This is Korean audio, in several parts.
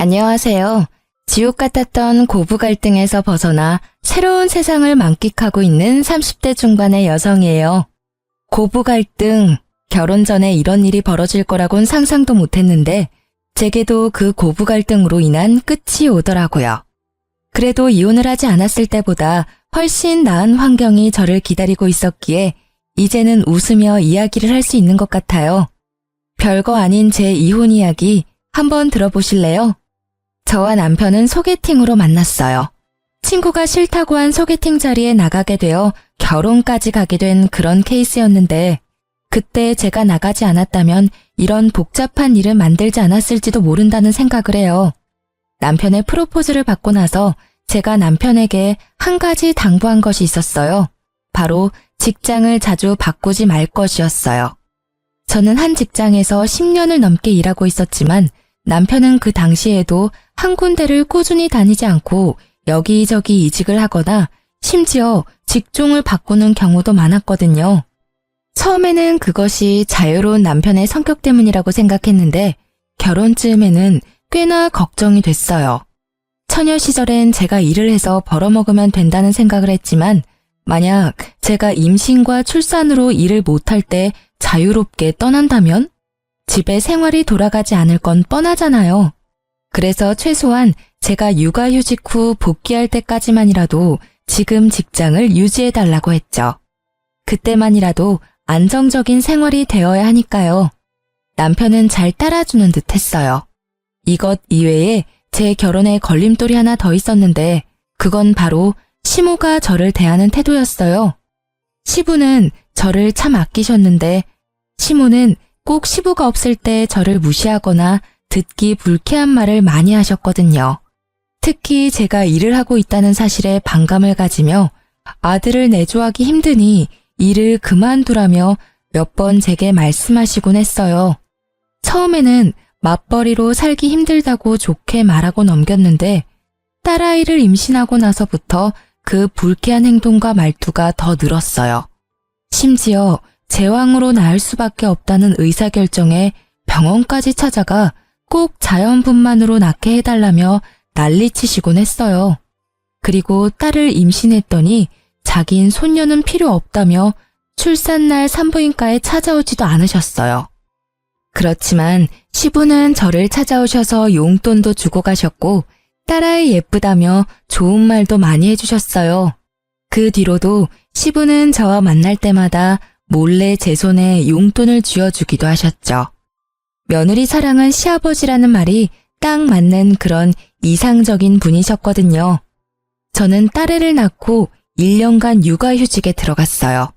안녕하세요. 지옥 같았던 고부 갈등에서 벗어나 새로운 세상을 만끽하고 있는 30대 중반의 여성이에요. 고부 갈등, 결혼 전에 이런 일이 벌어질 거라곤 상상도 못했는데 제게도 그 고부 갈등으로 인한 끝이 오더라고요. 그래도 이혼을 하지 않았을 때보다 훨씬 나은 환경이 저를 기다리고 있었기에 이제는 웃으며 이야기를 할 수 있는 것 같아요. 별거 아닌 제 이혼 이야기 한번 들어보실래요? 저와 남편은 소개팅으로 만났어요. 친구가 싫다고 한 소개팅 자리에 나가게 되어 결혼까지 가게 된 그런 케이스였는데 그때 제가 나가지 않았다면 이런 복잡한 일을 만들지 않았을지도 모른다는 생각을 해요. 남편의 프로포즈를 받고 나서 제가 남편에게 한 가지 당부한 것이 있었어요. 바로 직장을 자주 바꾸지 말 것이었어요. 저는 한 직장에서 10년을 넘게 일하고 있었지만 남편은 그 당시에도 한 군데를 꾸준히 다니지 않고 여기저기 이직을 하거나 심지어 직종을 바꾸는 경우도 많았거든요. 처음에는 그것이 자유로운 남편의 성격 때문이라고 생각했는데 결혼쯤에는 꽤나 걱정이 됐어요. 처녀 시절엔 제가 일을 해서 벌어먹으면 된다는 생각을 했지만 만약 제가 임신과 출산으로 일을 못할 때 자유롭게 떠난다면 집에 생활이 돌아가지 않을 건 뻔하잖아요. 그래서 최소한 제가 육아휴직 후 복귀할 때까지만이라도 지금 직장을 유지해달라고 했죠. 그때만이라도 안정적인 생활이 되어야 하니까요. 남편은 잘 따라주는 듯 했어요. 이것 이외에 제 결혼에 걸림돌이 하나 더 있었는데 그건 바로 시모가 저를 대하는 태도였어요. 시부는 저를 참 아끼셨는데 시모는 꼭 시부가 없을 때 저를 무시하거나 듣기 불쾌한 말을 많이 하셨거든요. 특히 제가 일을 하고 있다는 사실에 반감을 가지며 아들을 내조하기 힘드니 일을 그만두라며 몇 번 제게 말씀하시곤 했어요. 처음에는 맞벌이로 살기 힘들다고 좋게 말하고 넘겼는데 딸아이를 임신하고 나서부터 그 불쾌한 행동과 말투가 더 늘었어요. 심지어 제왕으로 낳을 수밖에 없다는 의사결정에 병원까지 찾아가 꼭 자연분만으로 낳게 해달라며 난리치시곤 했어요. 그리고 딸을 임신했더니 자긴 손녀는 필요 없다며 출산날 산부인과에 찾아오지도 않으셨어요. 그렇지만 시부는 저를 찾아오셔서 용돈도 주고 가셨고 딸아이 예쁘다며 좋은 말도 많이 해주셨어요. 그 뒤로도 시부는 저와 만날 때마다 몰래 제 손에 용돈을 쥐어주기도 하셨죠. 며느리 사랑은 시아버지라는 말이 딱 맞는 그런 이상적인 분이셨거든요. 저는 딸애를 낳고 1년간 육아휴직에 들어갔어요.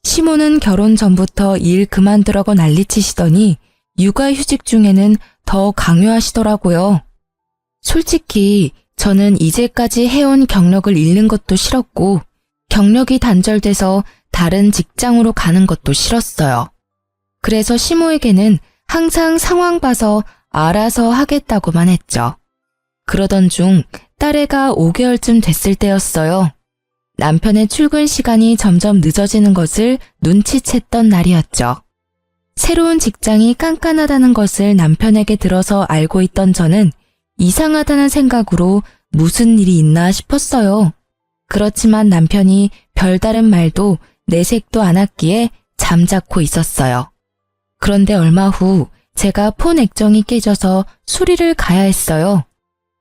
시모는 결혼 전부터 일 그만두라고 난리치시더니 육아휴직 중에는 더 강요하시더라고요. 솔직히 저는 이제까지 해온 경력을 잃는 것도 싫었고 경력이 단절돼서 다른 직장으로 가는 것도 싫었어요. 그래서 시모에게는 항상 상황 봐서 알아서 하겠다고만 했죠. 그러던 중 딸애가 5개월쯤 됐을 때였어요. 남편의 출근 시간이 점점 늦어지는 것을 눈치챘던 날이었죠. 새로운 직장이 깐깐하다는 것을 남편에게 들어서 알고 있던 저는 이상하다는 생각으로 무슨 일이 있나 싶었어요. 그렇지만 남편이 별다른 말도 내색도 않았기에 잠자코 있었어요. 그런데 얼마 후 제가 폰 액정이 깨져서 수리를 가야 했어요.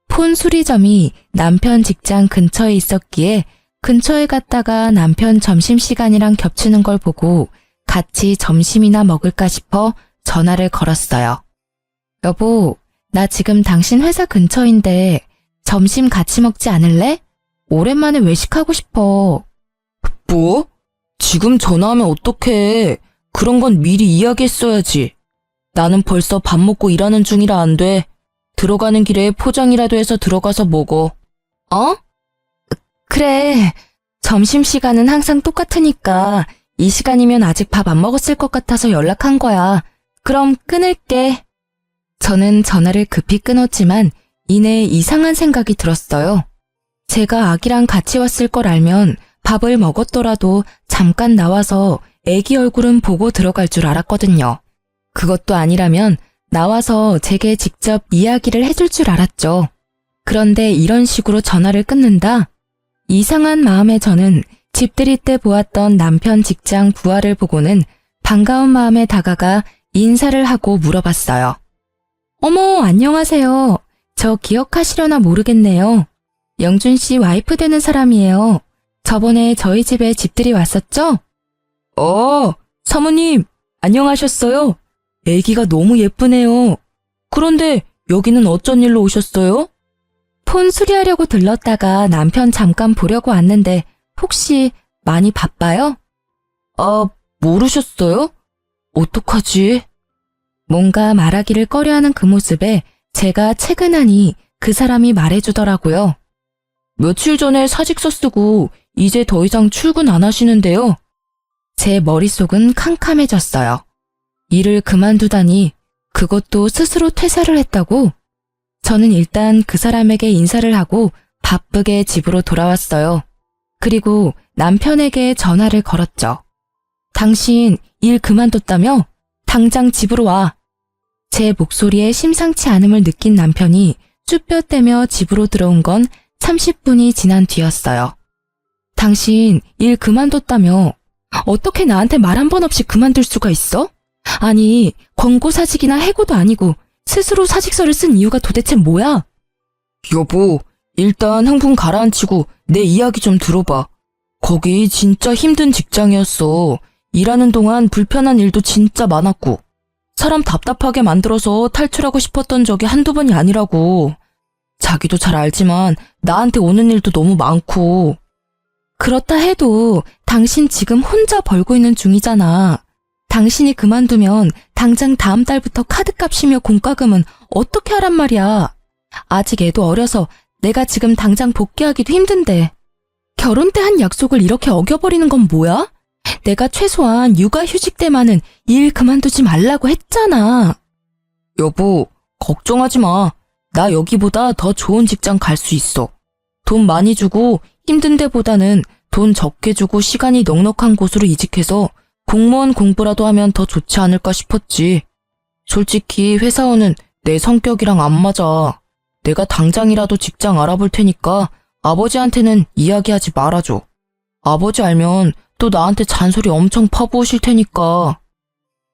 폰 수리점이 남편 직장 근처에 있었기에 근처에 갔다가 남편 점심시간이랑 겹치는 걸 보고 같이 점심이나 먹을까 싶어 전화를 걸었어요. 여보, 나 지금 당신 회사 근처인데 점심 같이 먹지 않을래? 오랜만에 외식하고 싶어. 뭐? 지금 전화하면 어떡해. 그런 건 미리 이야기했어야지. 나는 벌써 밥 먹고 일하는 중이라 안 돼. 들어가는 길에 포장이라도 해서 들어가서 먹어. 어? 그래. 점심시간은 항상 똑같으니까 이 시간이면 아직 밥 안 먹었을 것 같아서 연락한 거야. 그럼 끊을게. 저는 전화를 급히 끊었지만 이내 이상한 생각이 들었어요. 제가 아기랑 같이 왔을 걸 알면 밥을 먹었더라도 잠깐 나와서 애기 얼굴은 보고 들어갈 줄 알았거든요. 그것도 아니라면 나와서 제게 직접 이야기를 해줄 줄 알았죠. 그런데 이런 식으로 전화를 끊는다? 이상한 마음에 저는 집들이 때 보았던 남편 직장 부하를 보고는 반가운 마음에 다가가 인사를 하고 물어봤어요. 어머, 안녕하세요. 저 기억하시려나 모르겠네요. 영준 씨 와이프 되는 사람이에요. 저번에 저희 집에 집들이 왔었죠? 사모님, 안녕하셨어요? 애기가 너무 예쁘네요. 그런데 여기는 어쩐 일로 오셨어요? 폰 수리하려고 들렀다가 남편 잠깐 보려고 왔는데 혹시 많이 바빠요? 모르셨어요? 어떡하지? 뭔가 말하기를 꺼려하는 그 모습에 제가 채근하니 그 사람이 말해주더라고요. 며칠 전에 사직서 쓰고 이제 더 이상 출근 안 하시는데요. 제 머릿속은 캄캄해졌어요. 일을 그만두다니 그것도 스스로 퇴사를 했다고? 저는 일단 그 사람에게 인사를 하고 바쁘게 집으로 돌아왔어요. 그리고 남편에게 전화를 걸었죠. 당신 일 그만뒀다며? 당장 집으로 와. 제 목소리에 심상치 않음을 느낀 남편이 쭈뼛대며 집으로 들어온 건 30분이 지난 뒤였어요. 당신 일 그만뒀다며? 어떻게 나한테 말 한 번 없이 그만둘 수가 있어? 아니, 권고사직이나 해고도 아니고 스스로 사직서를 쓴 이유가 도대체 뭐야? 여보, 일단 흥분 가라앉히고 내 이야기 좀 들어봐. 거기 진짜 힘든 직장이었어. 일하는 동안 불편한 일도 진짜 많았고 사람 답답하게 만들어서 탈출하고 싶었던 적이 한두 번이 아니라고. 자기도 잘 알지만 나한테 오는 일도 너무 많고. 그렇다 해도 당신 지금 혼자 벌고 있는 중이잖아. 당신이 그만두면 당장 다음 달부터 카드값이며 공과금은 어떻게 하란 말이야. 아직 애도 어려서 내가 지금 당장 복귀하기도 힘든데. 결혼 때 한 약속을 이렇게 어겨버리는 건 뭐야? 내가 최소한 육아휴직 때만은 일 그만두지 말라고 했잖아. 여보, 걱정하지 마. 나 여기보다 더 좋은 직장 갈 수 있어. 돈 많이 주고 힘든 데보다는 돈 적게 주고 시간이 넉넉한 곳으로 이직해서 공무원 공부라도 하면 더 좋지 않을까 싶었지. 솔직히 회사원은 내 성격이랑 안 맞아. 내가 당장이라도 직장 알아볼 테니까 아버지한테는 이야기하지 말아줘. 아버지 알면 또 나한테 잔소리 엄청 퍼부으실 테니까.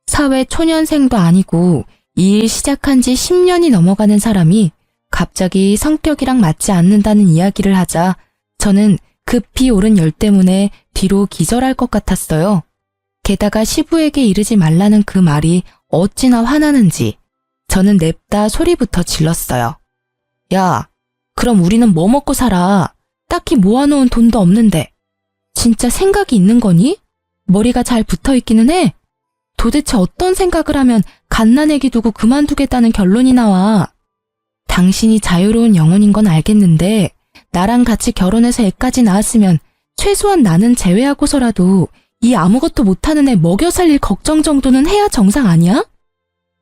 사회 초년생도 아니고 이 일 시작한 지 10년이 넘어가는 사람이 갑자기 성격이랑 맞지 않는다는 이야기를 하자 저는 급히 오른 열 때문에 뒤로 기절할 것 같았어요. 게다가 시부에게 이르지 말라는 그 말이 어찌나 화나는지 저는 냅다 소리부터 질렀어요. 야, 그럼 우리는 뭐 먹고 살아? 딱히 모아놓은 돈도 없는데. 진짜 생각이 있는 거니? 머리가 잘 붙어있기는 해. 도대체 어떤 생각을 하면 갓난애기 두고 그만두겠다는 결론이 나와. 당신이 자유로운 영혼인 건 알겠는데 나랑 같이 결혼해서 애까지 낳았으면 최소한 나는 제외하고서라도 이 아무것도 못하는 애 먹여 살릴 걱정 정도는 해야 정상 아니야?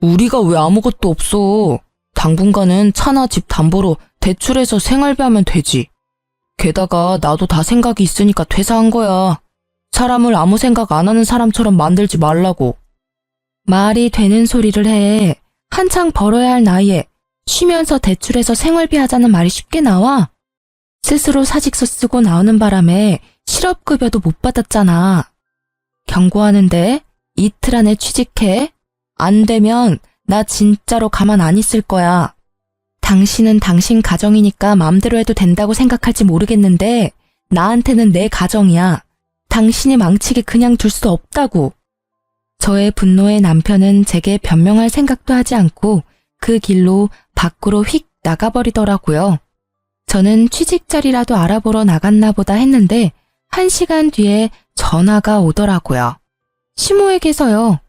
우리가 왜 아무것도 없어. 당분간은 차나 집 담보로 대출해서 생활비 하면 되지. 게다가 나도 다 생각이 있으니까 퇴사한 거야. 사람을 아무 생각 안 하는 사람처럼 만들지 말라고. 말이 되는 소리를 해. 한창 벌어야 할 나이에 쉬면서 대출해서 생활비 하자는 말이 쉽게 나와? 스스로 사직서 쓰고 나오는 바람에 실업급여도 못 받았잖아. 경고하는데 이틀 안에 취직해. 안 되면 나 진짜로 가만 안 있을 거야. 당신은 당신 가정이니까 맘대로 해도 된다고 생각할지 모르겠는데 나한테는 내 가정이야. 당신이 망치게 그냥 둘 수 없다고. 저의 분노에 남편은 제게 변명할 생각도 하지 않고 그 길로 밖으로 휙 나가버리더라고요. 저는 취직 자리라도 알아보러 나갔나 보다 했는데 1시간 뒤에 전화가 오더라고요. 시모에게서요.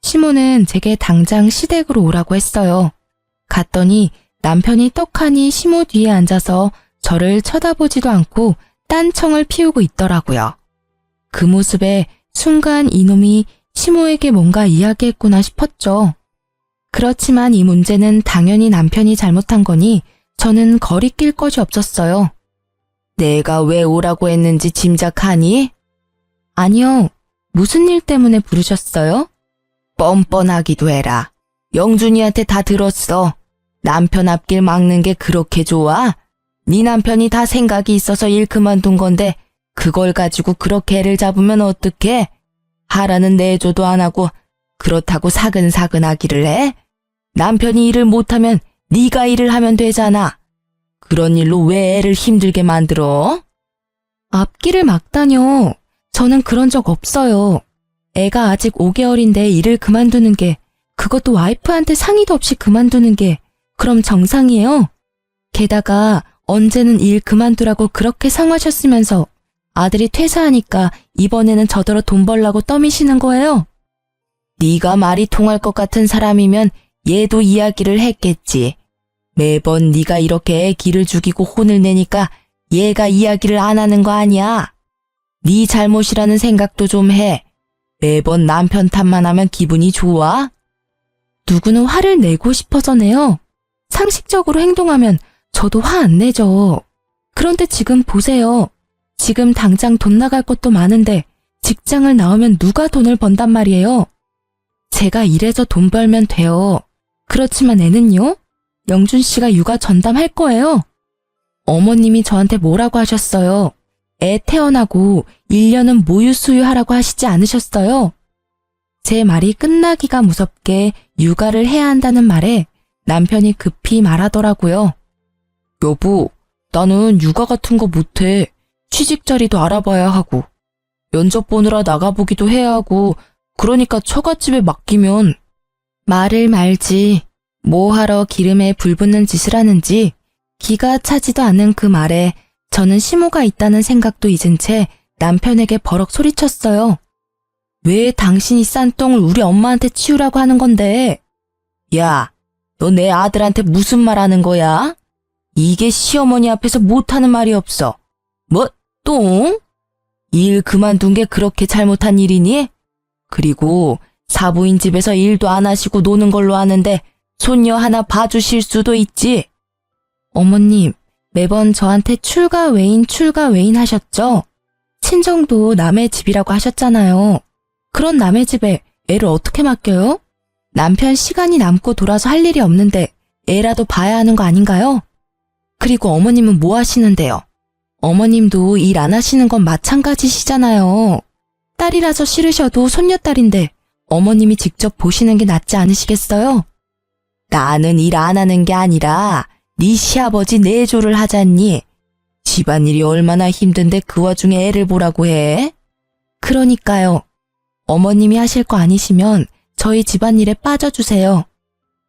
시모는 제게 당장 시댁으로 오라고 했어요. 갔더니 남편이 떡하니 시모 뒤에 앉아서 저를 쳐다보지도 않고 딴청을 피우고 있더라고요. 그 모습에 순간 이놈이 시모에게 뭔가 이야기했구나 싶었죠. 그렇지만 이 문제는 당연히 남편이 잘못한 거니 저는 거리낄 것이 없었어요. 내가 왜 오라고 했는지 짐작하니? 아니요. 무슨 일 때문에 부르셨어요? 뻔뻔하기도 해라. 영준이한테 다 들었어. 남편 앞길 막는 게 그렇게 좋아? 네 남편이 다 생각이 있어서 일 그만둔 건데 그걸 가지고 그렇게 애를 잡으면 어떡해? 하라는 내조도 안 하고 그렇다고 사근사근 하기를 해? 남편이 일을 못하면 네가 일을 하면 되잖아. 그런 일로 왜 애를 힘들게 만들어? 앞길을 막다뇨. 저는 그런 적 없어요. 애가 아직 5개월인데 일을 그만두는 게, 그것도 와이프한테 상의도 없이 그만두는 게 그럼 정상이에요? 게다가 언제는 일 그만두라고 그렇게 상하셨으면서 아들이 퇴사하니까 이번에는 저더러 돈 벌라고 떠미시는 거예요? 네가 말이 통할 것 같은 사람이면 얘도 이야기를 했겠지. 매번 네가 이렇게 애 기를 죽이고 혼을 내니까 얘가 이야기를 안 하는 거 아니야. 네 잘못이라는 생각도 좀 해. 매번 남편 탓만 하면 기분이 좋아? 누구는 화를 내고 싶어서 내요. 상식적으로 행동하면 저도 화 안 내죠. 그런데 지금 보세요. 지금 당장 돈 나갈 것도 많은데 직장을 나오면 누가 돈을 번단 말이에요. 제가 일해서 돈 벌면 돼요. 그렇지만 애는요? 영준 씨가 육아 전담할 거예요. 어머님이 저한테 뭐라고 하셨어요? 애 태어나고 1년은 모유 수유하라고 하시지 않으셨어요? 제 말이 끝나기가 무섭게 육아를 해야 한다는 말에 남편이 급히 말하더라고요. 여보, 나는 육아 같은 거 못해. 취직 자리도 알아봐야 하고 면접 보느라 나가보기도 해야 하고 그러니까 처갓집에 맡기면. 말을 말지. 뭐 하러 기름에 불 붙는 짓을 하는지 기가 차지도 않은 그 말에 저는 심호가 있다는 생각도 잊은 채 남편에게 버럭 소리쳤어요. 왜 당신이 싼 똥을 우리 엄마한테 치우라고 하는 건데? 야, 너 내 아들한테 무슨 말 하는 거야? 이게 시어머니 앞에서 못하는 말이 없어. 뭐, 똥? 일 그만둔 게 그렇게 잘못한 일이니? 그리고 사부인 집에서 일도 안 하시고 노는 걸로 아는데 손녀 하나 봐주실 수도 있지. 어머님, 매번 저한테 출가 외인 하셨죠? 친정도 남의 집이라고 하셨잖아요. 그런 남의 집에 애를 어떻게 맡겨요? 남편 시간이 남고 돌아서 할 일이 없는데 애라도 봐야 하는 거 아닌가요? 그리고 어머님은 뭐 하시는데요? 어머님도 일 안 하시는 건 마찬가지시잖아요. 딸이라서 싫으셔도 손녀딸인데 어머님이 직접 보시는 게 낫지 않으시겠어요? 나는 일 안 하는 게 아니라 네 시아버지 내조를 하잖니. 집안일이 얼마나 힘든데 그 와중에 애를 보라고 해? 그러니까요. 어머님이 하실 거 아니시면 저희 집안일에 빠져주세요.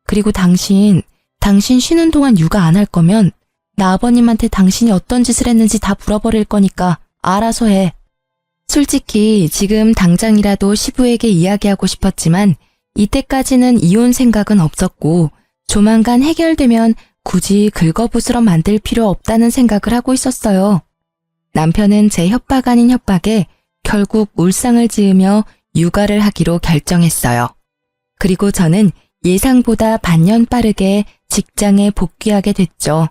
그리고 당신 쉬는 동안 육아 안 할 거면 나 아버님한테 당신이 어떤 짓을 했는지 다 물어버릴 거니까 알아서 해. 솔직히 지금 당장이라도 시부에게 이야기하고 싶었지만 이때까지는 이혼 생각은 없었고 조만간 해결되면 굳이 긁어부스러 만들 필요 없다는 생각을 하고 있었어요. 남편은 제 협박 아닌 협박에 결국 울상을 지으며 육아를 하기로 결정했어요. 그리고 저는 예상보다 반년 빠르게 직장에 복귀하게 됐죠.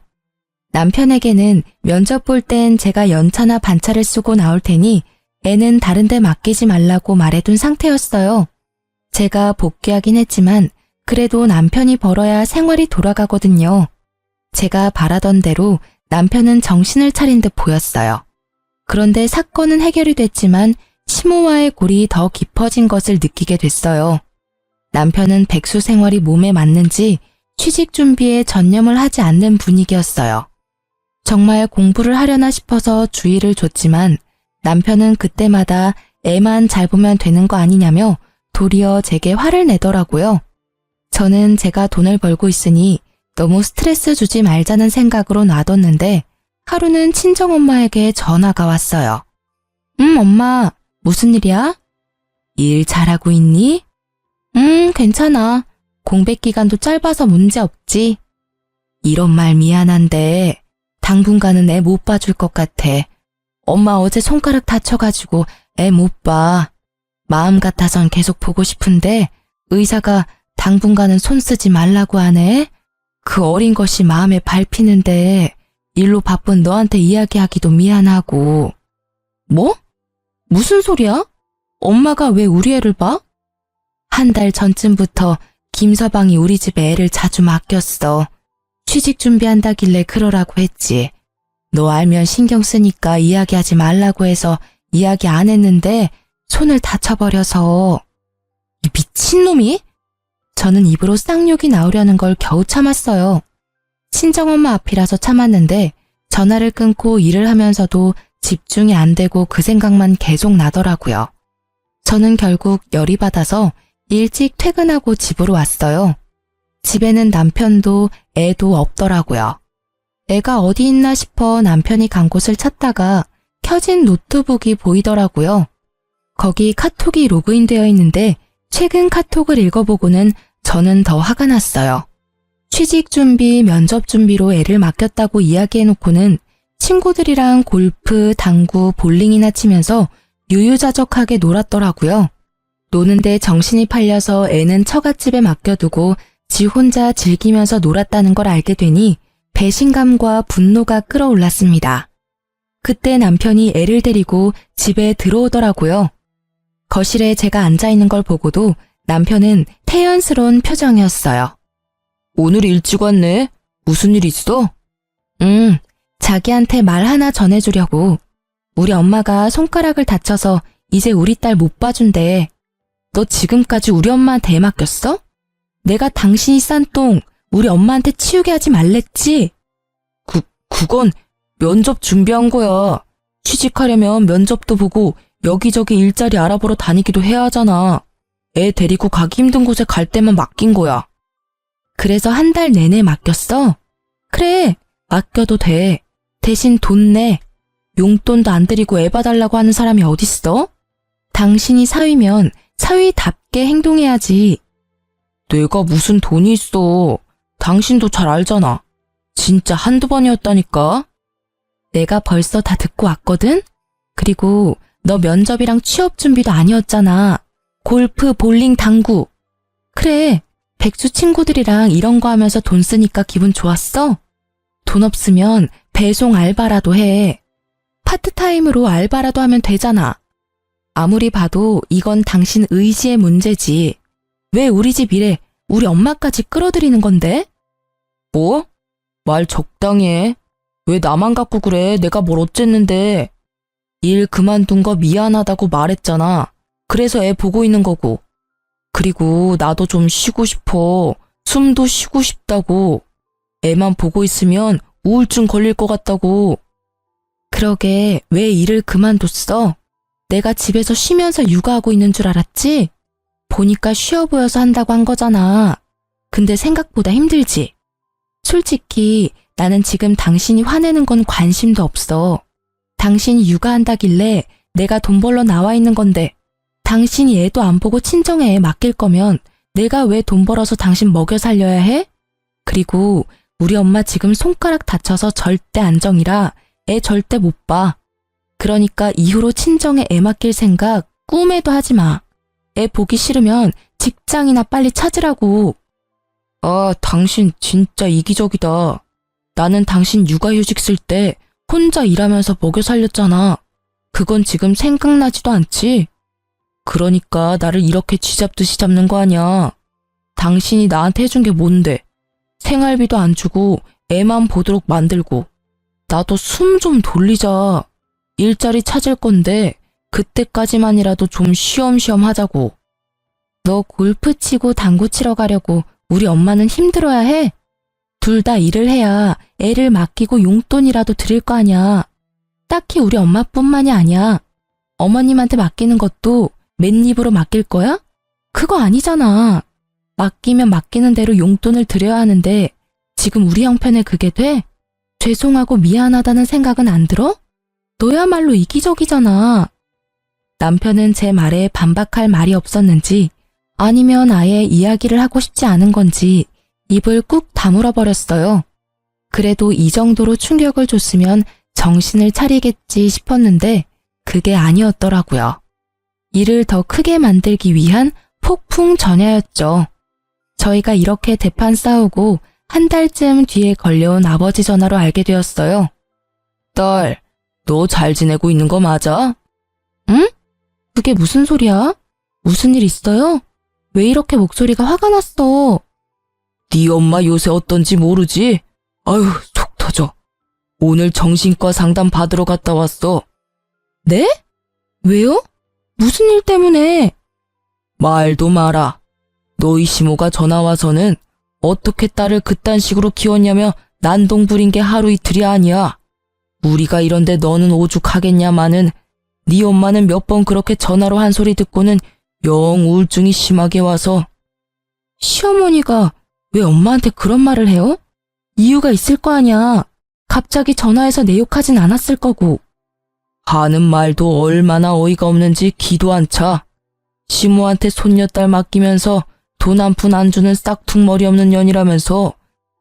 남편에게는 면접 볼 땐 제가 연차나 반차를 쓰고 나올 테니 애는 다른 데 맡기지 말라고 말해둔 상태였어요. 제가 복귀하긴 했지만 그래도 남편이 벌어야 생활이 돌아가거든요. 제가 바라던 대로 남편은 정신을 차린 듯 보였어요. 그런데 사건은 해결이 됐지만 시모와의 골이 더 깊어진 것을 느끼게 됐어요. 남편은 백수 생활이 몸에 맞는지 취직 준비에 전념을 하지 않는 분위기였어요. 정말 공부를 하려나 싶어서 주의를 줬지만 남편은 그때마다 애만 잘 보면 되는 거 아니냐며 도리어 제게 화를 내더라고요. 저는 제가 돈을 벌고 있으니 너무 스트레스 주지 말자는 생각으로 놔뒀는데 하루는 친정엄마에게 전화가 왔어요. 엄마, 무슨 일이야? 일 잘하고 있니? 괜찮아. 공백 기간도 짧아서 문제 없지. 이런 말 미안한데 당분간은 애 못 봐줄 것 같아. 엄마 어제 손가락 다쳐가지고 애 못 봐. 마음 같아선 계속 보고 싶은데 의사가 당분간은 손 쓰지 말라고 하네. 그 어린 것이 마음에 밟히는데 일로 바쁜 너한테 이야기하기도 미안하고. 뭐? 무슨 소리야? 엄마가 왜 우리 애를 봐? 한 달 전쯤부터 김서방이 우리 집에 애를 자주 맡겼어. 취직 준비한다길래 그러라고 했지. 너 알면 신경 쓰니까 이야기하지 말라고 해서 이야기 안 했는데 손을 다쳐버려서. 이 미친놈이? 저는 입으로 쌍욕이 나오려는 걸 겨우 참았어요. 친정엄마 앞이라서 참았는데 전화를 끊고 일을 하면서도 집중이 안 되고 그 생각만 계속 나더라고요. 저는 결국 열이 받아서 일찍 퇴근하고 집으로 왔어요. 집에는 남편도 애도 없더라고요. 애가 어디 있나 싶어 남편이 간 곳을 찾다가 켜진 노트북이 보이더라고요. 거기 카톡이 로그인되어 있는데 최근 카톡을 읽어보고는 저는 더 화가 났어요. 취직 준비, 면접 준비로 애를 맡겼다고 이야기해놓고는 친구들이랑 골프, 당구, 볼링이나 치면서 유유자적하게 놀았더라고요. 노는데 정신이 팔려서 애는 처갓집에 맡겨두고 지 혼자 즐기면서 놀았다는 걸 알게 되니 배신감과 분노가 끌어올랐습니다. 그때 남편이 애를 데리고 집에 들어오더라고요. 거실에 제가 앉아있는 걸 보고도 남편은 태연스러운 표정이었어요. 오늘 일찍 왔네? 무슨 일 있어? 자기한테 말 하나 전해주려고. 우리 엄마가 손가락을 다쳐서 이제 우리 딸 못 봐준대. 너 지금까지 우리 엄마한테 애 맡겼어? 내가 당신이 싼 똥 우리 엄마한테 치우게 하지 말랬지? 그건 면접 준비한 거야. 취직하려면 면접도 보고 여기저기 일자리 알아보러 다니기도 해야 하잖아. 애 데리고 가기 힘든 곳에 갈 때만 맡긴 거야. 그래서 한 달 내내 맡겼어? 그래, 맡겨도 돼. 대신 돈 내. 용돈도 안 드리고 애 봐달라고 하는 사람이 어딨어? 당신이 사위면 사위답게 행동해야지. 내가 무슨 돈이 있어. 당신도 잘 알잖아. 진짜 한두 번이었다니까. 내가 벌써 다 듣고 왔거든? 그리고 너 면접이랑 취업 준비도 아니었잖아. 골프, 볼링, 당구. 그래, 백수 친구들이랑 이런 거 하면서 돈 쓰니까 기분 좋았어? 돈 없으면 배송 알바라도 해. 파트타임으로 알바라도 하면 되잖아. 아무리 봐도 이건 당신 의지의 문제지. 왜 우리 집 일에 우리 엄마까지 끌어들이는 건데? 뭐? 말 적당히 해. 왜 나만 갖고 그래? 내가 뭘 어쨌는데. 일 그만둔 거 미안하다고 말했잖아. 그래서 애 보고 있는 거고. 그리고 나도 좀 쉬고 싶어. 숨도 쉬고 싶다고. 애만 보고 있으면 우울증 걸릴 것 같다고. 그러게 왜 일을 그만뒀어? 내가 집에서 쉬면서 육아하고 있는 줄 알았지? 보니까 쉬어 보여서 한다고 한 거잖아. 근데 생각보다 힘들지? 솔직히 나는 지금 당신이 화내는 건 관심도 없어. 당신이 육아한다길래 내가 돈 벌러 나와 있는 건데 당신이 애도 안 보고 친정에 애 맡길 거면 내가 왜 돈 벌어서 당신 먹여 살려야 해? 그리고 우리 엄마 지금 손가락 다쳐서 절대 안정이라 애 절대 못 봐. 그러니까 이후로 친정에 애 맡길 생각 꿈에도 하지 마. 애 보기 싫으면 직장이나 빨리 찾으라고. 아, 당신 진짜 이기적이다. 나는 당신 육아휴직 쓸 때 혼자 일하면서 먹여 살렸잖아. 그건 지금 생각나지도 않지? 그러니까 나를 이렇게 쥐잡듯이 잡는 거 아니야. 당신이 나한테 해준 게 뭔데? 생활비도 안 주고 애만 보도록 만들고. 나도 숨 좀 돌리자. 일자리 찾을 건데 그때까지만이라도 좀 쉬엄쉬엄 하자고. 너 골프 치고 당구 치러 가려고 우리 엄마는 힘들어야 해? 둘 다 일을 해야 애를 맡기고 용돈이라도 드릴 거 아니야. 딱히 우리 엄마뿐만이 아니야. 어머님한테 맡기는 것도 맨입으로 맡길 거야? 그거 아니잖아. 맡기면 맡기는 대로 용돈을 드려야 하는데 지금 우리 형편에 그게 돼? 죄송하고 미안하다는 생각은 안 들어? 너야말로 이기적이잖아. 남편은 제 말에 반박할 말이 없었는지 아니면 아예 이야기를 하고 싶지 않은 건지 입을 꾹 다물어 버렸어요. 그래도 이 정도로 충격을 줬으면 정신을 차리겠지 싶었는데 그게 아니었더라고요. 일을 더 크게 만들기 위한 폭풍 전야였죠. 저희가 이렇게 대판 싸우고 한 달쯤 뒤에 걸려온 아버지 전화로 알게 되었어요. 딸, 너 잘 지내고 있는 거 맞아? 응? 그게 무슨 소리야? 무슨 일 있어요? 왜 이렇게 목소리가 화가 났어? 네 엄마 요새 어떤지 모르지? 아유, 속 터져. 오늘 정신과 상담 받으러 갔다 왔어. 네? 왜요? 무슨 일 때문에? 말도 마라. 너희 시모가 전화 와서는 어떻게 딸을 그딴 식으로 키웠냐며 난동 부린 게 하루 이틀이 아니야. 우리가 이런데 너는 오죽하겠냐마는 네 엄마는 몇 번 그렇게 전화로 한 소리 듣고는 영 우울증이 심하게 와서. 시어머니가 왜 엄마한테 그런 말을 해요? 이유가 있을 거 아니야. 갑자기 전화해서 내 욕하진 않았을 거고. 하는 말도 얼마나 어이가 없는지 기도 안 차. 시모한테 손녀딸 맡기면서 돈 한 푼 안 주는 싹퉁머리 없는 년이라면서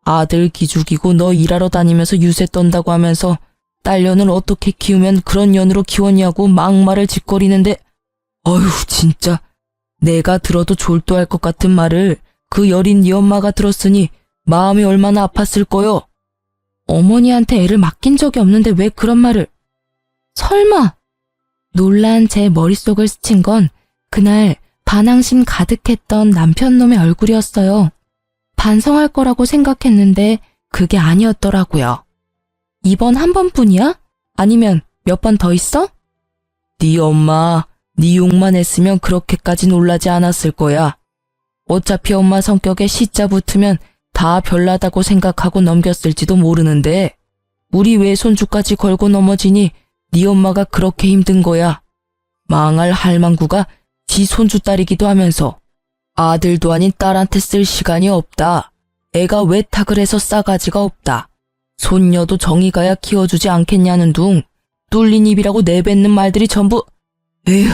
아들 기죽이고 너 일하러 다니면서 유세 떤다고 하면서 딸년을 어떻게 키우면 그런 년으로 키웠냐고 막말을 짓거리는데, 어휴 진짜 내가 들어도 졸도할 것 같은 말을 그 여린 네 엄마가 들었으니 마음이 얼마나 아팠을 거요. 어머니한테 애를 맡긴 적이 없는데 왜 그런 말을. 설마. 놀란 제 머릿속을 스친 건 그날 반항심 가득했던 남편놈의 얼굴이었어요. 반성할 거라고 생각했는데 그게 아니었더라고요. 이번 한 번뿐이야? 아니면 몇 번 더 있어? 네 엄마 네 욕만 했으면 그렇게까지 놀라지 않았을 거야. 어차피 엄마 성격에 시자 붙으면 다 별나다고 생각하고 넘겼을지도 모르는데 우리 외손주까지 걸고 넘어지니 네 엄마가 그렇게 힘든 거야. 망할 할망구가 지 손주 딸이기도 하면서 아들도 아닌 딸한테 쓸 시간이 없다. 애가 외탁을 해서 싸가지가 없다. 손녀도 정이 가야 키워주지 않겠냐는 둥 뚫린 입이라고 내뱉는 말들이 전부. 에휴.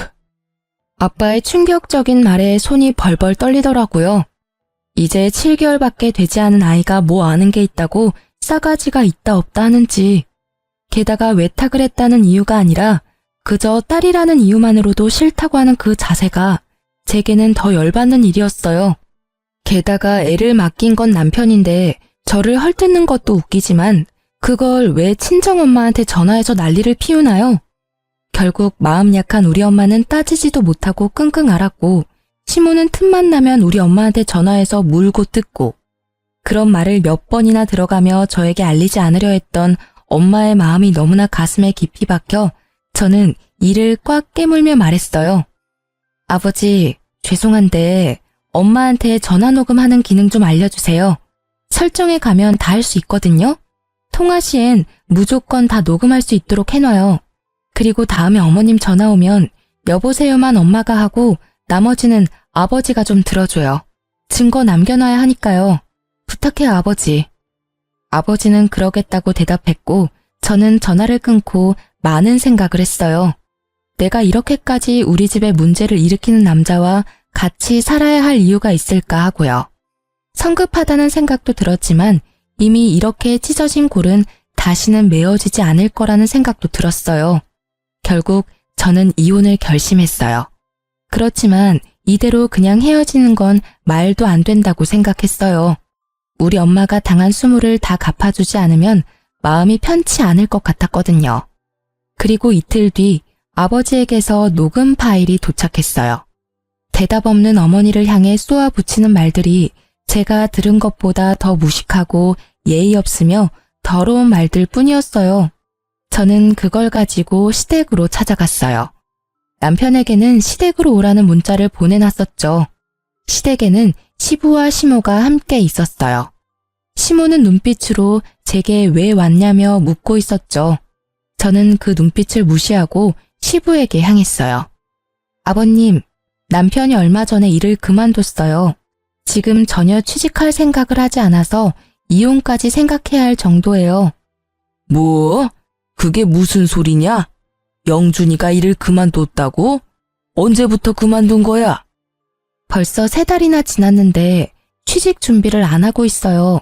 아빠의 충격적인 말에 손이 벌벌 떨리더라고요. 이제 7개월밖에 되지 않은 아이가 뭐 아는 게 있다고 싸가지가 있다 없다 하는지. 게다가 외탁을 했다는 이유가 아니라 그저 딸이라는 이유만으로도 싫다고 하는 그 자세가 제게는 더 열받는 일이었어요. 게다가 애를 맡긴 건 남편인데 저를 헐뜯는 것도 웃기지만 그걸 왜 친정엄마한테 전화해서 난리를 피우나요? 결국 마음 약한 우리 엄마는 따지지도 못하고 끙끙 앓았고 시모는 틈만 나면 우리 엄마한테 전화해서 물고 뜯고 그런 말을 몇 번이나 들어가며 저에게 알리지 않으려 했던 엄마의 마음이 너무나 가슴에 깊이 박혀 저는 이를 꽉 깨물며 말했어요. 아버지, 죄송한데 엄마한테 전화 녹음하는 기능 좀 알려주세요. 설정에 가면 다 할 수 있거든요. 통화 시엔 무조건 다 녹음할 수 있도록 해놔요. 그리고 다음에 어머님 전화 오면 여보세요만 엄마가 하고 나머지는 아버지가 좀 들어줘요. 증거 남겨놔야 하니까요. 부탁해요, 아버지. 아버지는 그러겠다고 대답했고 저는 전화를 끊고 많은 생각을 했어요. 내가 이렇게까지 우리 집에 문제를 일으키는 남자와 같이 살아야 할 이유가 있을까 하고요. 성급하다는 생각도 들었지만 이미 이렇게 찢어진 골은 다시는 메어지지 않을 거라는 생각도 들었어요. 결국 저는 이혼을 결심했어요. 그렇지만 이대로 그냥 헤어지는 건 말도 안 된다고 생각했어요. 우리 엄마가 당한 수모를 다 갚아주지 않으면 마음이 편치 않을 것 같았거든요. 그리고 이틀 뒤 아버지에게서 녹음 파일이 도착했어요. 대답 없는 어머니를 향해 쏘아붙이는 말들이 제가 들은 것보다 더 무식하고 예의 없으며 더러운 말들 뿐이었어요. 저는 그걸 가지고 시댁으로 찾아갔어요. 남편에게는 시댁으로 오라는 문자를 보내놨었죠. 시댁에는 시부와 시모가 함께 있었어요. 시모는 눈빛으로 제게 왜 왔냐며 묻고 있었죠. 저는 그 눈빛을 무시하고 시부에게 향했어요. 아버님, 남편이 얼마 전에 일을 그만뒀어요. 지금 전혀 취직할 생각을 하지 않아서 이혼까지 생각해야 할 정도예요. 뭐? 그게 무슨 소리냐? 영준이가 일을 그만뒀다고? 언제부터 그만둔 거야? 벌써 3달이나 지났는데 취직 준비를 안 하고 있어요.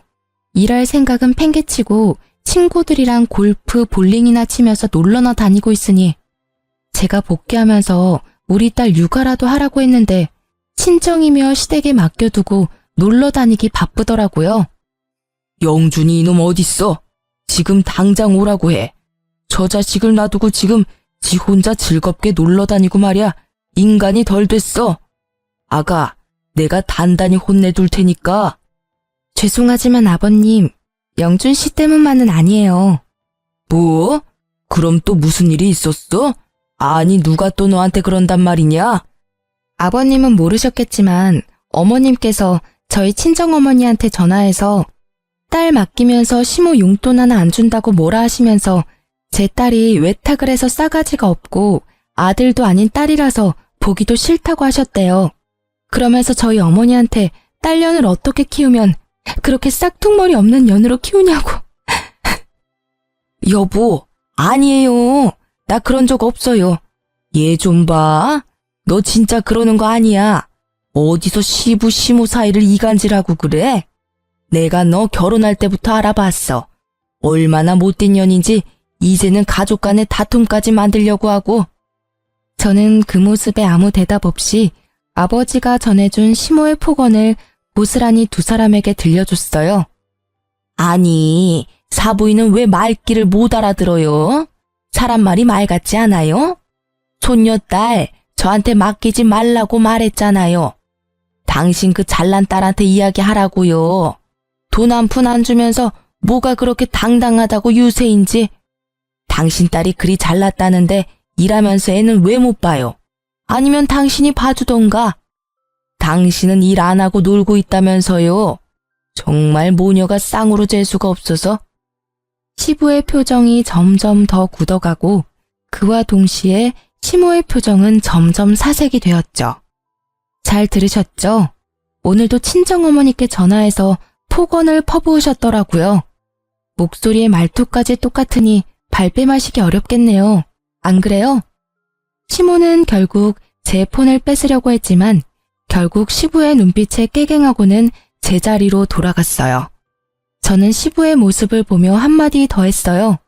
일할 생각은 팽개치고 친구들이랑 골프, 볼링이나 치면서 놀러나 다니고 있으니 제가 복귀하면서 우리 딸 육아라도 하라고 했는데 친정이며 시댁에 맡겨두고 놀러 다니기 바쁘더라고요. 영준이 이놈 어딨어? 지금 당장 오라고 해. 저 자식을 놔두고 지금 지 혼자 즐겁게 놀러 다니고 말이야. 인간이 덜 됐어. 아가, 내가 단단히 혼내둘 테니까. 죄송하지만 아버님, 영준 씨 때문만은 아니에요. 뭐? 그럼 또 무슨 일이 있었어? 아니, 누가 또 너한테 그런단 말이냐? 아버님은 모르셨겠지만 어머님께서 저희 친정어머니한테 전화해서 딸 맡기면서 시모 용돈 하나 안 준다고 뭐라 하시면서 제 딸이 외탁을 해서 싸가지가 없고 아들도 아닌 딸이라서 보기도 싫다고 하셨대요. 그러면서 저희 어머니한테 딸년을 어떻게 키우면 그렇게 싹퉁머리 없는 년으로 키우냐고. 여보, 아니에요. 나 그런 적 없어요. 얘 좀 봐. 너 진짜 그러는 거 아니야. 어디서 시부 시모 사이를 이간질하고 그래? 내가 너 결혼할 때부터 알아봤어. 얼마나 못된 년인지 이제는 가족 간의 다툼까지 만들려고 하고. 저는 그 모습에 아무 대답 없이 아버지가 전해준 시모의 폭언을 고스란히 두 사람에게 들려줬어요. 아니, 사부인은 왜 말귀를 못 알아들어요? 사람 말이 말 같지 않아요? 손녀딸, 저한테 맡기지 말라고 말했잖아요. 당신 그 잘난 딸한테 이야기하라고요. 돈 한 푼 안 주면서 뭐가 그렇게 당당하다고 유세인지. 당신 딸이 그리 잘났다는데 일하면서 애는 왜 못 봐요? 아니면 당신이 봐주던가. 당신은 일 안 하고 놀고 있다면서요. 정말 모녀가 쌍으로 잴 수가 없어서. 시부의 표정이 점점 더 굳어가고 그와 동시에 시모의 표정은 점점 사색이 되었죠. 잘 들으셨죠? 오늘도 친정어머니께 전화해서 폭언을 퍼부으셨더라고요. 목소리의 말투까지 똑같으니 발뺌하시기 어렵겠네요. 안 그래요? 시모는 결국 제 폰을 뺏으려고 했지만 결국 시부의 눈빛에 깨갱하고는 제자리로 돌아갔어요. 저는 시부의 모습을 보며 한마디 더 했어요.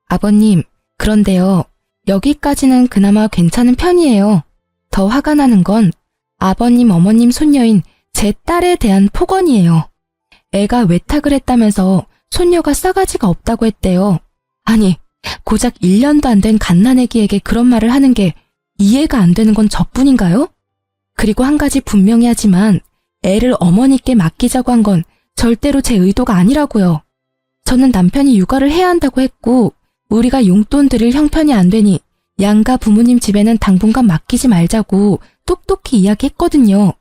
아버님, 그런데요. 여기까지는 그나마 괜찮은 편이에요. 더 화가 나는 건 아버님, 어머님 손녀인 제 딸에 대한 폭언이에요. 애가 외탁을 했다면서 손녀가 싸가지가 없다고 했대요. 아니, 고작 1년도 안 된 갓난애기에게 그런 말을 하는 게 이해가 안 되는 건 저뿐인가요? 그리고 한 가지 분명히 하지만 애를 어머니께 맡기자고 한 건 절대로 제 의도가 아니라고요. 저는 남편이 육아를 해야 한다고 했고 우리가 용돈 드릴 형편이 안 되니 양가 부모님 집에는 당분간 맡기지 말자고 똑똑히 이야기했거든요.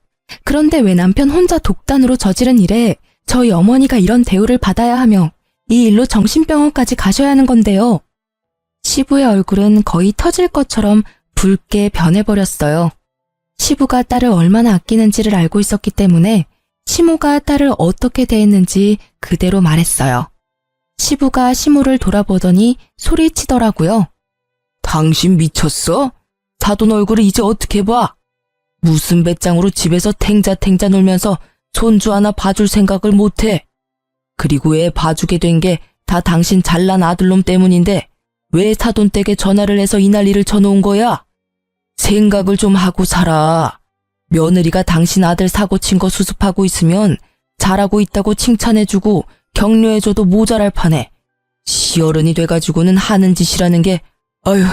그런데 왜 남편 혼자 독단으로 저지른 일에 저희 어머니가 이런 대우를 받아야 하며 이 일로 정신병원까지 가셔야 하는 건데요. 시부의 얼굴은 거의 터질 것처럼 붉게 변해버렸어요. 시부가 딸을 얼마나 아끼는지를 알고 있었기 때문에 시모가 딸을 어떻게 대했는지 그대로 말했어요. 시부가 시모를 돌아보더니 소리치더라고요. 당신 미쳤어? 사돈 얼굴을 이제 어떻게 봐? 무슨 배짱으로 집에서 탱자탱자 놀면서 손주 하나 봐줄 생각을 못해. 그리고 애 봐주게 된 게 다 당신 잘난 아들놈 때문인데 왜 사돈 댁에 전화를 해서 이 난리를 쳐놓은 거야? 생각을 좀 하고 살아. 며느리가 당신 아들 사고 친 거 수습하고 있으면 잘하고 있다고 칭찬해주고 격려해줘도 모자랄 판에 시어른이 돼가지고는 하는 짓이라는 게 어휴,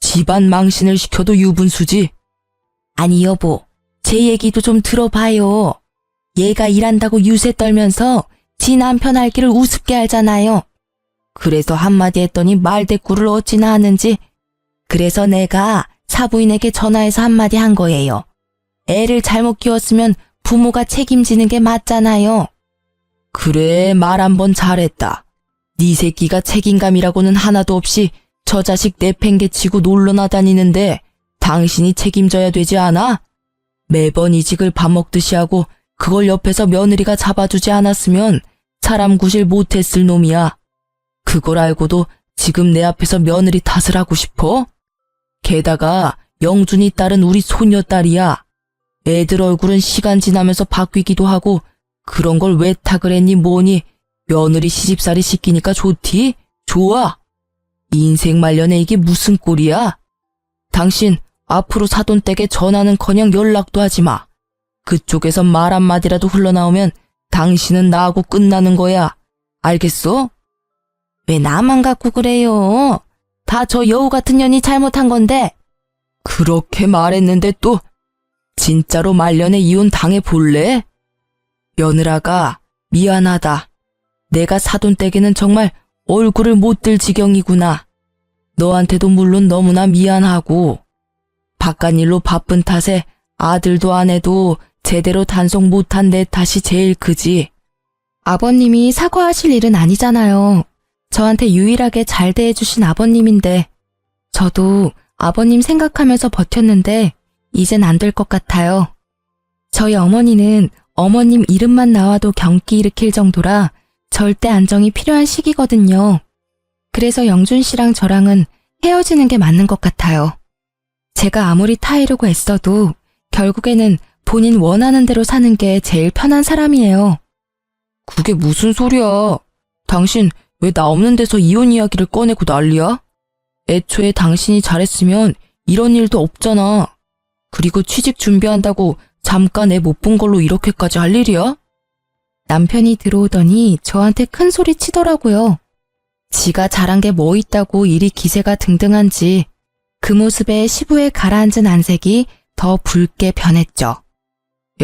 집안 망신을 시켜도 유분수지. 아니 여보, 제 얘기도 좀 들어봐요. 얘가 일한다고 유세 떨면서 지 남편 알기를 우습게 알잖아요. 그래서 한마디 했더니 말대꾸를 어찌나 하는지. 그래서 내가 사부인에게 전화해서 한마디 한 거예요. 애를 잘못 키웠으면 부모가 책임지는 게 맞잖아요. 그래, 말 한 번 잘했다. 네 새끼가 책임감이라고는 하나도 없이 저 자식 내팽개치고 놀러나 다니는데 당신이 책임져야 되지 않아? 매번 이직을 밥 먹듯이 하고 그걸 옆에서 며느리가 잡아주지 않았으면 사람 구실 못했을 놈이야. 그걸 알고도 지금 내 앞에서 며느리 탓을 하고 싶어? 게다가 영준이 딸은 우리 손녀딸이야. 애들 얼굴은 시간 지나면서 바뀌기도 하고 그런 걸 왜 탁을 했니 뭐니. 며느리 시집살이 시키니까 좋디? 좋아. 인생 말년에 이게 무슨 꼴이야? 당신 앞으로 사돈 댁에 전화는커녕 연락도 하지 마. 그쪽에서 말 한마디라도 흘러나오면 당신은 나하고 끝나는 거야. 알겠어? 왜 나만 갖고 그래요? 다 저 여우 같은 년이 잘못한 건데. 그렇게 말했는데 또 진짜로 말년에 이혼 당해볼래? 며느라가 미안하다. 내가 사돈댁에는 정말 얼굴을 못 들 지경이구나. 너한테도 물론 너무나 미안하고 바깥일로 바쁜 탓에 아들도 아내도 제대로 단속 못한 내 탓이 제일 크지. 아버님이 사과하실 일은 아니잖아요. 저한테 유일하게 잘 대해주신 아버님인데 저도 아버님 생각하면서 버텼는데 이젠 안 될 것 같아요. 저희 어머니는 어머님 이름만 나와도 경기 일으킬 정도라 절대 안정이 필요한 시기거든요. 그래서 영준 씨랑 저랑은 헤어지는 게 맞는 것 같아요. 제가 아무리 타이르고 애써도 결국에는 본인 원하는 대로 사는 게 제일 편한 사람이에요. 그게 무슨 소리야? 당신 왜 나 없는 데서 이혼 이야기를 꺼내고 난리야? 애초에 당신이 잘했으면 이런 일도 없잖아. 그리고 취직 준비한다고 잠깐 애 못 본 걸로 이렇게까지 할 일이야? 남편이 들어오더니 저한테 큰 소리 치더라고요. 지가 잘한 게 뭐 있다고 이리 기세가 등등한지 그 모습에 시부에 가라앉은 안색이 더 붉게 변했죠.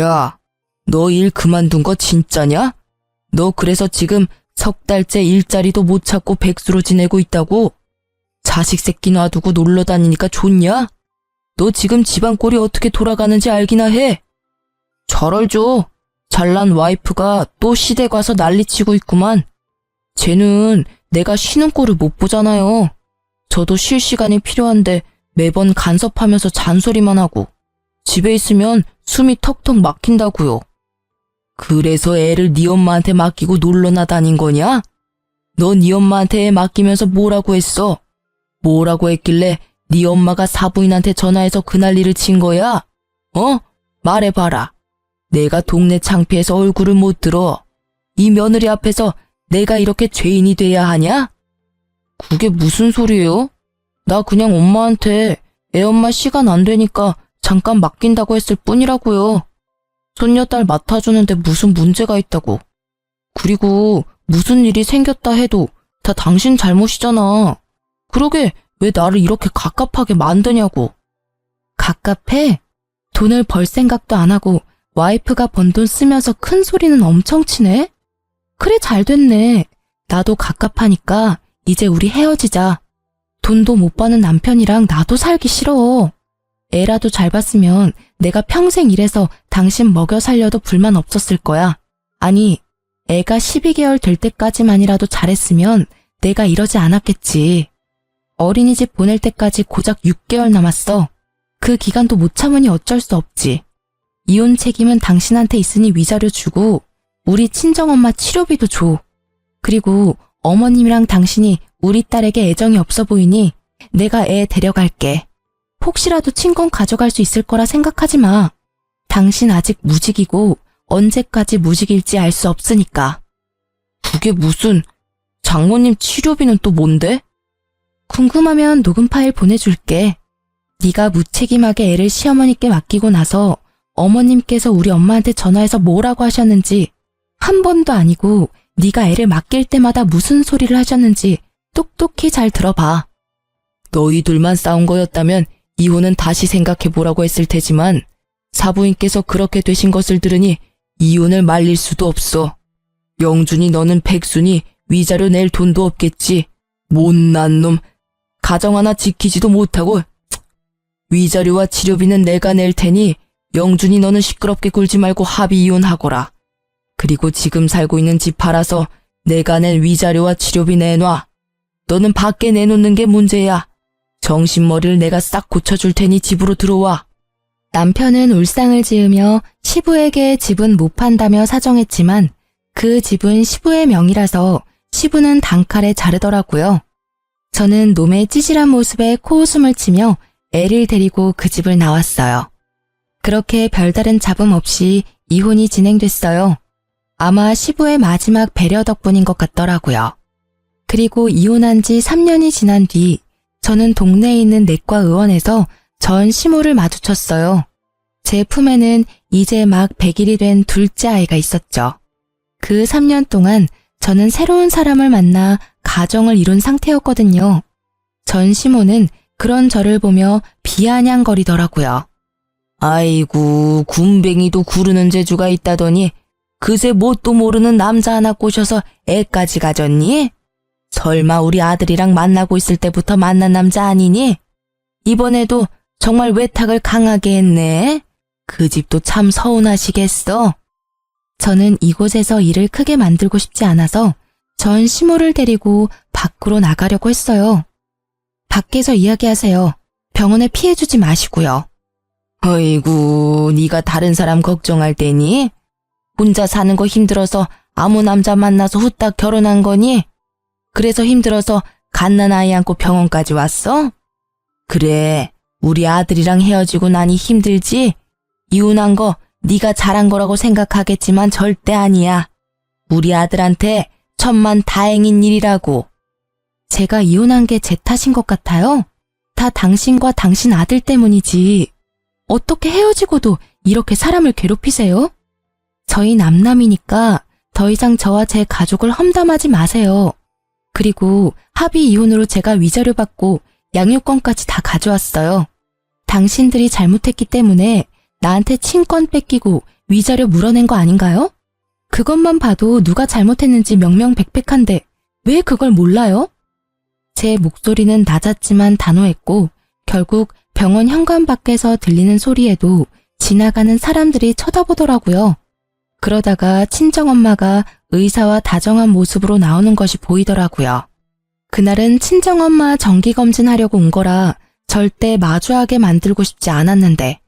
야, 너 일 그만둔 거 진짜냐? 너 그래서 지금 석 달째 일자리도 못 찾고 백수로 지내고 있다고? 자식 새끼 놔두고 놀러 다니니까 좋냐? 너 지금 집안 꼴이 어떻게 돌아가는지 알기나 해? 잘 알죠. 잘난 와이프가 또 시댁 와서 난리치고 있구만. 쟤는 내가 쉬는 꼴을 못 보잖아요. 저도 쉴 시간이 필요한데 매번 간섭하면서 잔소리만 하고 집에 있으면 숨이 턱턱 막힌다고요. 그래서 애를 네 엄마한테 맡기고 놀러나 다닌 거냐? 너 네 엄마한테 애 맡기면서 뭐라고 했어? 뭐라고 했길래 네 엄마가 사부인한테 전화해서 그 난리를 친 거야? 어? 말해봐라. 내가 동네 창피해서 얼굴을 못 들어. 이 며느리 앞에서 내가 이렇게 죄인이 돼야 하냐? 그게 무슨 소리예요? 나 그냥 엄마한테 애 엄마 시간 안 되니까 잠깐 맡긴다고 했을 뿐이라고요. 손녀딸 맡아주는데 무슨 문제가 있다고. 그리고 무슨 일이 생겼다 해도 다 당신 잘못이잖아. 그러게 왜 나를 이렇게 갑갑하게 만드냐고. 갑갑해? 돈을 벌 생각도 안 하고 와이프가 번 돈 쓰면서 큰 소리는 엄청 치네? 그래 잘 됐네. 나도 갑갑하니까 이제 우리 헤어지자. 돈도 못 버는 남편이랑 나도 살기 싫어. 애라도 잘 봤으면 내가 평생 일해서 당신 먹여 살려도 불만 없었을 거야. 아니, 애가 12개월 될 때까지만이라도 잘했으면 내가 이러지 않았겠지. 어린이집 보낼 때까지 고작 6개월 남았어. 그 기간도 못 참으니 어쩔 수 없지. 이혼 책임은 당신한테 있으니 위자료 주고 우리 친정엄마 치료비도 줘. 그리고 어머님이랑 당신이 우리 딸에게 애정이 없어 보이니 내가 애 데려갈게. 혹시라도 친권 가져갈 수 있을 거라 생각하지 마. 당신 아직 무직이고 언제까지 무직일지 알 수 없으니까. 그게 무슨... 장모님 치료비는 또 뭔데? 궁금하면 녹음 파일 보내줄게. 네가 무책임하게 애를 시어머니께 맡기고 나서 어머님께서 우리 엄마한테 전화해서 뭐라고 하셨는지 한 번도 아니고 네가 애를 맡길 때마다 무슨 소리를 하셨는지 똑똑히 잘 들어봐. 너희들만 싸운 거였다면 이혼은 다시 생각해보라고 했을 테지만 사부인께서 그렇게 되신 것을 들으니 이혼을 말릴 수도 없어. 영준이 너는 백순이 위자료 낼 돈도 없겠지. 못난 놈. 가정 하나 지키지도 못하고. 위자료와 치료비는 내가 낼 테니 영준이 너는 시끄럽게 굴지 말고 합의 이혼하거라. 그리고 지금 살고 있는 집 팔아서 내가 낸 위자료와 치료비 내놔. 너는 밖에 내놓는 게 문제야. 정신머리를 내가 싹 고쳐줄 테니 집으로 들어와. 남편은 울상을 지으며 시부에게 집은 못 판다며 사정했지만 그 집은 시부의 명의라서 시부는 단칼에 자르더라고요. 저는 놈의 찌질한 모습에 코웃음을 치며 애를 데리고 그 집을 나왔어요. 그렇게 별다른 잡음 없이 이혼이 진행됐어요. 아마 시부의 마지막 배려 덕분인 것 같더라고요. 그리고 이혼한 지 3년이 지난 뒤 저는 동네에 있는 내과 의원에서 전 시모를 마주쳤어요. 제 품에는 이제 막 100일이 된 둘째 아이가 있었죠. 그 3년 동안 저는 새로운 사람을 만나 가정을 이룬 상태였거든요. 전 시모는 그런 저를 보며 비아냥거리더라고요. 아이고, 군뱅이도 구르는 재주가 있다더니 그새 뭣도 모르는 남자 하나 꼬셔서 애까지 가졌니? 설마 우리 아들이랑 만나고 있을 때부터 만난 남자 아니니? 이번에도 정말 외탁을 강하게 했네. 그 집도 참 서운하시겠어. 저는 이곳에서 일을 크게 만들고 싶지 않아서 전 시모를 데리고 밖으로 나가려고 했어요. 밖에서 이야기하세요. 병원에 피해주지 마시고요. 어이구, 네가 다른 사람 걱정할 때니? 혼자 사는 거 힘들어서 아무 남자 만나서 후딱 결혼한 거니? 그래서 힘들어서 갓난 아이 안고 병원까지 왔어? 그래, 우리 아들이랑 헤어지고 나니 힘들지? 이혼한 거 네가 잘한 거라고 생각하겠지만 절대 아니야. 우리 아들한테 천만 다행인 일이라고. 제가 이혼한 게 제 탓인 것 같아요. 다 당신과 당신 아들 때문이지. 어떻게 헤어지고도 이렇게 사람을 괴롭히세요? 저희 남남이니까 더 이상 저와 제 가족을 험담하지 마세요. 그리고 합의 이혼으로 제가 위자료 받고 양육권까지 다 가져왔어요. 당신들이 잘못했기 때문에 나한테 친권 뺏기고 위자료 물어낸 거 아닌가요? 그것만 봐도 누가 잘못했는지 명명백백한데 왜 그걸 몰라요? 제 목소리는 낮았지만 단호했고 결국 병원 현관 밖에서 들리는 소리에도 지나가는 사람들이 쳐다보더라고요. 그러다가 친정엄마가 의사와 다정한 모습으로 나오는 것이 보이더라고요. 그날은 친정엄마 정기검진하려고 온 거라 절대 마주하게 만들고 싶지 않았는데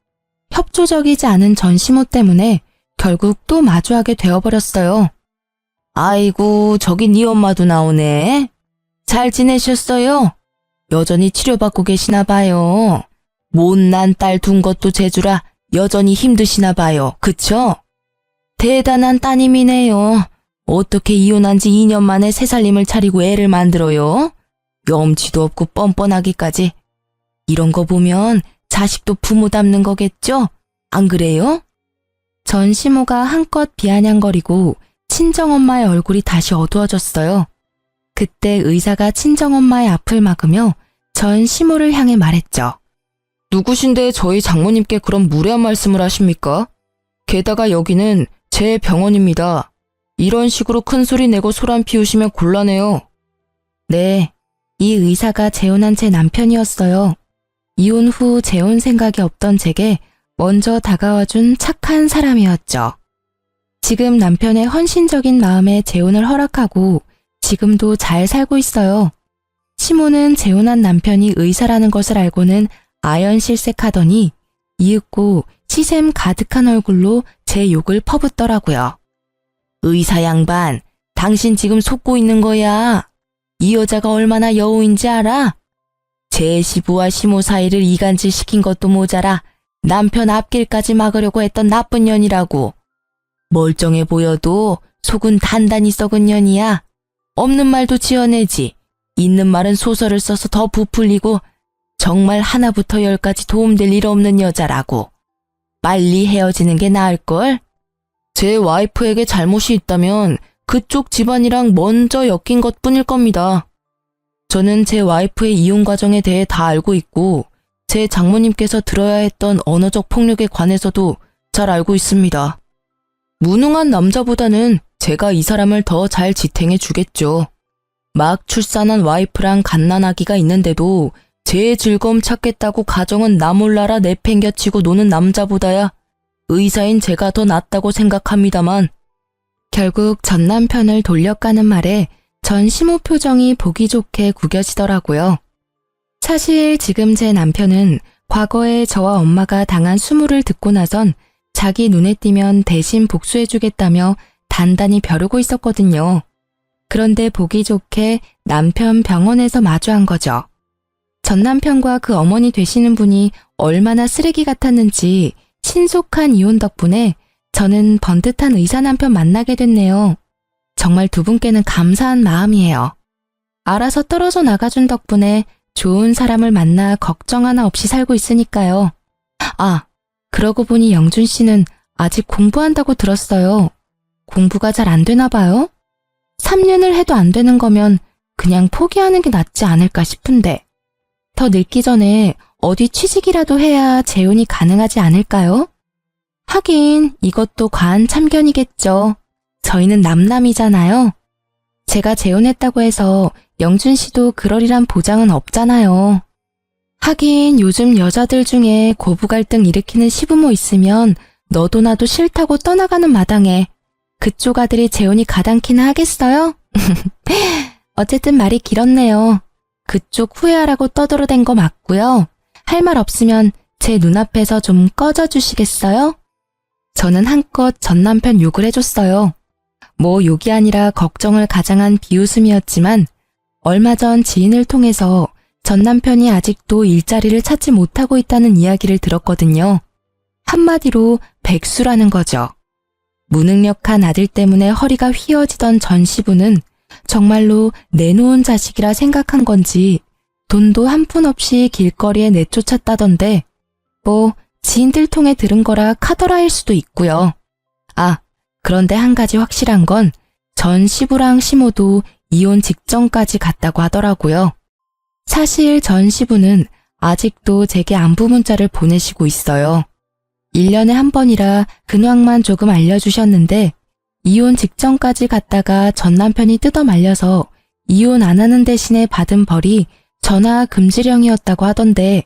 협조적이지 않은 전시모 때문에 결국 또 마주하게 되어버렸어요. 아이고, 저기 네 엄마도 나오네. 잘 지내셨어요? 여전히 치료받고 계시나 봐요. 못난 딸 둔 것도 재주라 여전히 힘드시나 봐요. 그쵸? 대단한 따님이네요. 어떻게 이혼한 지 2년 만에 새 살림을 차리고 애를 만들어요? 염치도 없고 뻔뻔하기까지. 이런 거 보면 자식도 부모 닮는 거겠죠? 안 그래요? 전시모가 한껏 비아냥거리고 친정엄마의 얼굴이 다시 어두워졌어요. 그때 의사가 친정엄마의 앞을 막으며 전시모를 향해 말했죠. 누구신데 저희 장모님께 그런 무례한 말씀을 하십니까? 게다가 여기는 제 병원입니다. 이런 식으로 큰 소리 내고 소란 피우시면 곤란해요. 네, 이 의사가 재혼한 제 남편이었어요. 이혼 후 재혼 생각이 없던 제게 먼저 다가와준 착한 사람이었죠. 지금 남편의 헌신적인 마음에 재혼을 허락하고 지금도 잘 살고 있어요. 시모는 재혼한 남편이 의사라는 것을 알고는 아연실색하더니 이윽고 시샘 가득한 얼굴로 제 욕을 퍼붓더라고요. 의사 양반, 당신 지금 속고 있는 거야. 이 여자가 얼마나 여우인지 알아? 제 시부와 시모 사이를 이간질 시킨 것도 모자라 남편 앞길까지 막으려고 했던 나쁜 년이라고. 멀쩡해 보여도 속은 단단히 썩은 년이야. 없는 말도 지어내지. 있는 말은 소설을 써서 더 부풀리고 정말 하나부터 열까지 도움될 일 없는 여자라고. 빨리 헤어지는 게 나을걸? 제 와이프에게 잘못이 있다면 그쪽 집안이랑 먼저 엮인 것뿐일 겁니다. 저는 제 와이프의 이혼 과정에 대해 다 알고 있고 제 장모님께서 들어야 했던 언어적 폭력에 관해서도 잘 알고 있습니다. 무능한 남자보다는 제가 이 사람을 더 잘 지탱해 주겠죠. 막 출산한 와이프랑 갓난아기가 있는데도 제 즐거움 찾겠다고 가정은 나 몰라라 내팽겨치고 노는 남자보다야 의사인 제가 더 낫다고 생각합니다만. 결국 전 남편을 돌려가는 말에 전 시모 표정이 보기 좋게 구겨지더라고요. 사실 지금 제 남편은 과거에 저와 엄마가 당한 수모를 듣고 나선 자기 눈에 띄면 대신 복수해주겠다며 단단히 벼르고 있었거든요. 그런데 보기 좋게 남편 병원에서 마주한 거죠. 전 남편과 그 어머니 되시는 분이 얼마나 쓰레기 같았는지 신속한 이혼 덕분에 저는 번듯한 의사 남편 만나게 됐네요. 정말 두 분께는 감사한 마음이에요. 알아서 떨어져 나가준 덕분에 좋은 사람을 만나 걱정 하나 없이 살고 있으니까요. 아, 그러고 보니 영준 씨는 아직 공부한다고 들었어요. 공부가 잘 안 되나 봐요? 3년을 해도 안 되는 거면 그냥 포기하는 게 낫지 않을까 싶은데. 더 늙기 전에 어디 취직이라도 해야 재혼이 가능하지 않을까요? 하긴 이것도 과한 참견이겠죠. 저희는 남남이잖아요. 제가 재혼했다고 해서 영준 씨도 그러리란 보장은 없잖아요. 하긴 요즘 여자들 중에 고부 갈등 일으키는 시부모 있으면 너도 나도 싫다고 떠나가는 마당에 그쪽 아들이 재혼이 가당키나 하겠어요? 어쨌든 말이 길었네요. 그쪽 후회하라고 떠들어댄 거 맞고요. 할 말 없으면 제 눈앞에서 좀 꺼져 주시겠어요? 저는 한껏 전 남편 욕을 해줬어요. 뭐 욕이 아니라 걱정을 가장한 비웃음이었지만 얼마 전 지인을 통해서 전 남편이 아직도 일자리를 찾지 못하고 있다는 이야기를 들었거든요. 한마디로 백수라는 거죠. 무능력한 아들 때문에 허리가 휘어지던 전 시부는 정말로 내놓은 자식이라 생각한 건지 돈도 한 푼 없이 길거리에 내쫓았다던데 뭐 지인들 통해 들은 거라 카더라일 수도 있고요. 아, 그런데 한 가지 확실한 건 전 시부랑 시모도 이혼 직전까지 갔다고 하더라고요. 사실 전 시부는 아직도 제게 안부 문자를 보내시고 있어요. 1년에 한 번이라 근황만 조금 알려주셨는데 이혼 직전까지 갔다가 전 남편이 뜯어 말려서 이혼 안 하는 대신에 받은 벌이 전화 금지령이었다고 하던데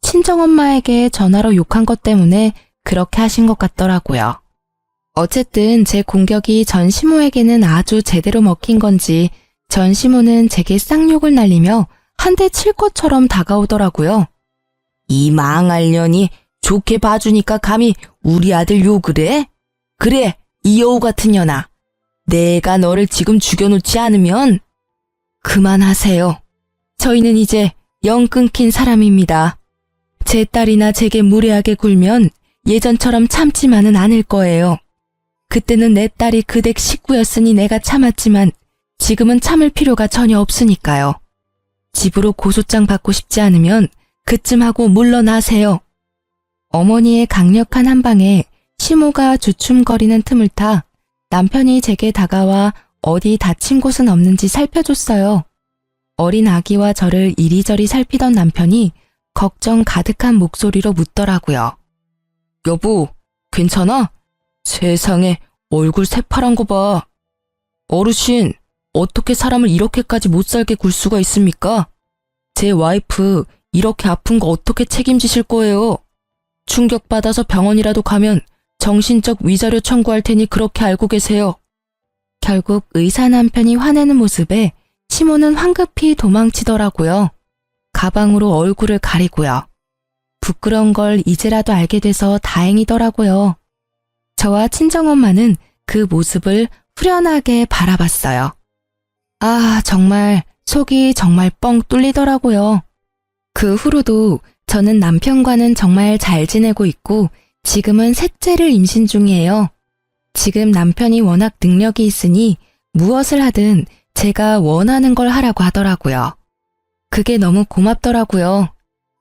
친정엄마에게 전화로 욕한 것 때문에 그렇게 하신 것 같더라고요. 어쨌든 제 공격이 전 시모에게는 아주 제대로 먹힌 건지 전 시모는 제게 쌍욕을 날리며 한 대 칠 것처럼 다가오더라고요. 이 망할 년이 좋게 봐주니까 감히 우리 아들 욕을 해? 그래, 이 여우 같은 년아. 내가 너를 지금 죽여놓지 않으면 그만하세요. 저희는 이제 영 끊긴 사람입니다. 제 딸이나 제게 무례하게 굴면 예전처럼 참지만은 않을 거예요. 그때는 내 딸이 그 댁 식구였으니 내가 참았지만 지금은 참을 필요가 전혀 없으니까요. 집으로 고소장 받고 싶지 않으면 그쯤 하고 물러나세요. 어머니의 강력한 한방에 시모가 주춤거리는 틈을 타 남편이 제게 다가와 어디 다친 곳은 없는지 살펴줬어요. 어린 아기와 저를 이리저리 살피던 남편이 걱정 가득한 목소리로 묻더라고요. 여보, 괜찮아? 세상에 얼굴 새파란 거 봐. 어르신, 어떻게 사람을 이렇게까지 못살게 굴 수가 있습니까? 제 와이프 이렇게 아픈 거 어떻게 책임지실 거예요? 충격받아서 병원이라도 가면 정신적 위자료 청구할 테니 그렇게 알고 계세요. 결국 의사 남편이 화내는 모습에 시모는 황급히 도망치더라고요. 가방으로 얼굴을 가리고요. 부끄러운 걸 이제라도 알게 돼서 다행이더라고요. 저와 친정엄마는 그 모습을 후련하게 바라봤어요. 아, 정말 속이 정말 뻥 뚫리더라고요. 그 후로도 저는 남편과는 정말 잘 지내고 있고 지금은 셋째를 임신 중이에요. 지금 남편이 워낙 능력이 있으니 무엇을 하든 제가 원하는 걸 하라고 하더라고요. 그게 너무 고맙더라고요.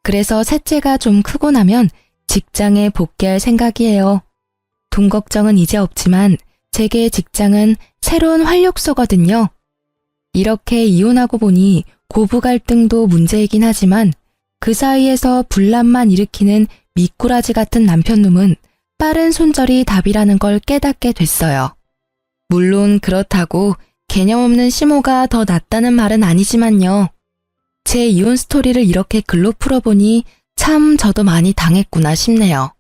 그래서 셋째가 좀 크고 나면 직장에 복귀할 생각이에요. 돈 걱정은 이제 없지만 제게 직장은 새로운 활력소거든요. 이렇게 이혼하고 보니 고부 갈등도 문제이긴 하지만 그 사이에서 분란만 일으키는 미꾸라지 같은 남편놈은 빠른 손절이 답이라는 걸 깨닫게 됐어요. 물론 그렇다고 개념 없는 시모가 더 낫다는 말은 아니지만요. 제 이혼 스토리를 이렇게 글로 풀어보니 참 저도 많이 당했구나 싶네요.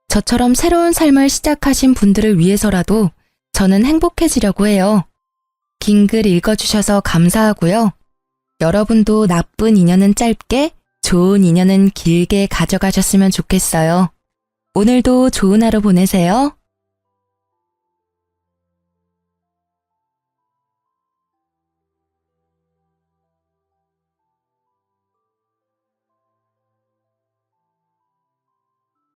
저처럼 새로운 삶을 시작하신 분들을 위해서라도 저는 행복해지려고 해요. 긴 글 읽어주셔서 감사하고요. 여러분도 나쁜 인연은 짧게, 좋은 인연은 길게 가져가셨으면 좋겠어요. 오늘도 좋은 하루 보내세요.